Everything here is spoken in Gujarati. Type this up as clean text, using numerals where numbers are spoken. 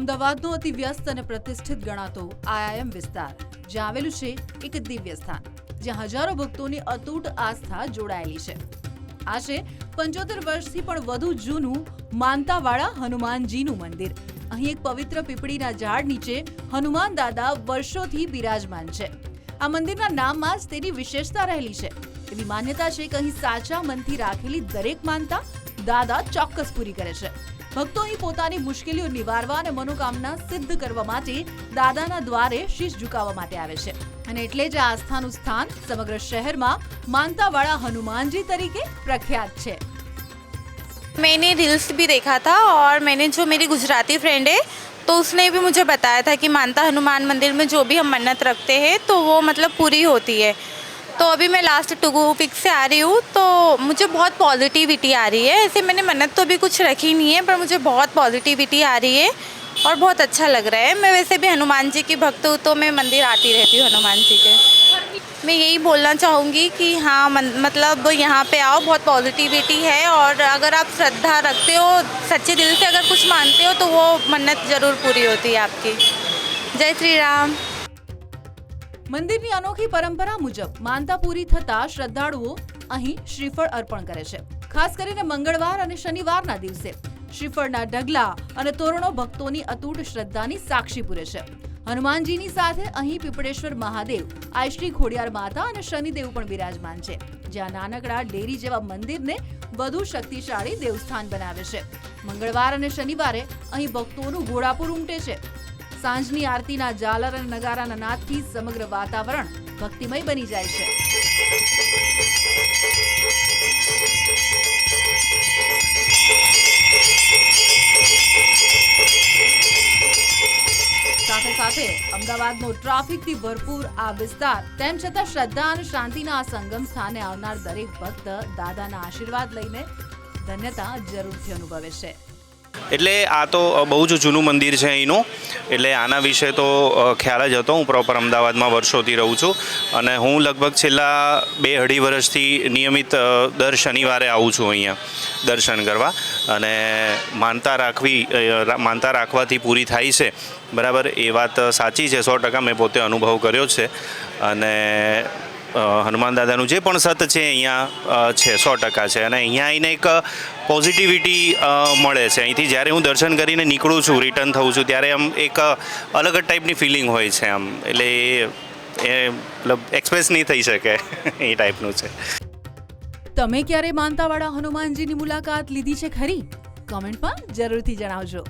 અમદાવાદનો અતિ વ્યસ્ત અને પ્રતિષ્ઠિત ગણાતો આઈઆઈએમ વિસ્તાર, જ્યાં આવેલું છે એક દિવ્ય સ્થાન, જ્યાં હજારો ભક્તોની અતૂટ આસ્થા જોડાયેલી છે. આ છે 75 વર્ષથી પણ વધુ જૂનું માનતાવાળા હનુમાનજીનું મંદિર. અહીં એક પવિત્ર પીપળીના ઝાડ નીચે હનુમાન દાદા વર્ષોથી બિરાજમાન છે. આ મંદિરના નામમાં જ તેની વિશેષતા રહેલી છે. એવી માન્યતા છે કે અહીં સાચા મનથી રાખેલી દરેક માનતા દાદા ચોક્કસ પૂરી કરે છે. ભક્તો અહીં પોતાની મુશ્કેલીઓ નિવારવા અને મનોકામના સિદ્ધ કરવા માટે દાદાના દ્વારે શીશ ઝુકાવવા માટે આવે છે. અને એટલે જ આ આસ્થાનું સ્થાન સમગ્ર શહેરમાં માનતાવાળા हनुमानजी तरीके प्रख्यात है. मैंने रील्स भी देखा था और मैंने जो मेरी गुजराती फ्रेंड है तो उसने भी मुझे बताया था कि मानता हनुमान मंदिर में जो भी हम मन्नत रखते हैं तो वो मतलब पूरी होती है. तो अभी मैं लास्ट 2 वीक से आ रही हूँ तो मुझे बहुत पॉजिटिविटी आ रही है. ऐसे मैंने मन्नत तो अभी कुछ रखी नहीं है पर मुझे बहुत पॉजिटिविटी आ रही है और बहुत अच्छा लग रहा है. मैं वैसे भी हनुमान जी की भक्त हूँ तो मैं मंदिर आती रहती हूँ हनुमान जी के. मैं यही बोलना चाहूँगी कि हाँ मतलब यहाँ पे आओ, बहुत पॉजिटिविटी है और अगर आप श्रद्धा रखते हो, सच्चे दिल से अगर कुछ मानते हो तो वो मन्नत जरूर पूरी होती है आपकी. जय श्री राम. મંદિરની અનોખી પરંપરા મુજબ માનતા પૂરી થતા શ્રદ્ધાળુઓ અહીં શ્રીફળ અર્પણ કરે છે. ખાસ કરીને મંગળવાર અને શનિવારના દિવસે શ્રીફળના ઢગલા અને તોરણો ભક્તોની અતૂટ શ્રદ્ધાની સાક્ષી પૂરે છે. હનુમાનજીની સાથે અહીં પીપળેશ્વર મહાદેવ, આયશ્રી ખોડિયાર માતા અને શનિદેવ પણ બિરાજમાન છે, જ્યાં નાનકડા ડેરી જેવા મંદિરને વધુ શક્તિશાળી દેવસ્થાન બનાવે છે. મંગળવાર અને શનિવારે અહીં ભક્તોનું ઘોડાપુર ઉમટે છે. સાંજની આરતીના ઝાલર અને નગારાના નાદથી સમગ્ર વાતાવરણ ભક્તિમય બની જાય છે. સાથે સાથે અમદાવાદનો ટ્રાફિકથી ભરપૂર આ વિસ્તાર, તેમ છતાં શ્રદ્ધા અને શાંતિના આ સંગમ સ્થાને આવનાર દરેક ભક્ત દાદાના આશીર્વાદ લઈને ધન્યતા જરૂરથી અનુભવે છે. એટલે આ તો બહુ જ જૂનું મંદિર છે અહીંનું, એટલે આના વિશે તો ખ્યાલ જ હતો. હું પ્રોપર અમદાવાદમાં વર્ષોથી રહું છું અને હું લગભગ છેલ્લા 2-2.5 વર્ષથી નિયમિત દર શનિવારે આવું છું અહીંયા દર્શન કરવા. અને માનતા રાખવાથી પૂરી થાય છે, બરાબર, એ વાત સાચી છે. 100% મેં પોતે અનુભવ કર્યો છે. અને હનુમાન દાદાનું જે પણ સત છે અહીંયા છે, 100% છે. અને અહીંયા આવીને એક પોઝિટિવિટી મળે છે. અહીંથી જ્યારે હું દર્શન કરીને નીકળું છું, રિટર્ન થઉં છું, ત્યારે આમ એક અલગ જ ટાઈપની ફિલિંગ હોય છે આમ. એટલે એ મતલબ એક્સપ્રેસ નહીં થઈ શકે એ ટાઈપનું છે. તમે ક્યારે માનતાવાળા હનુમાનજીની મુલાકાત લીધી છે ખરી? કોમેન્ટમાં જરૂરથી જણાવજો.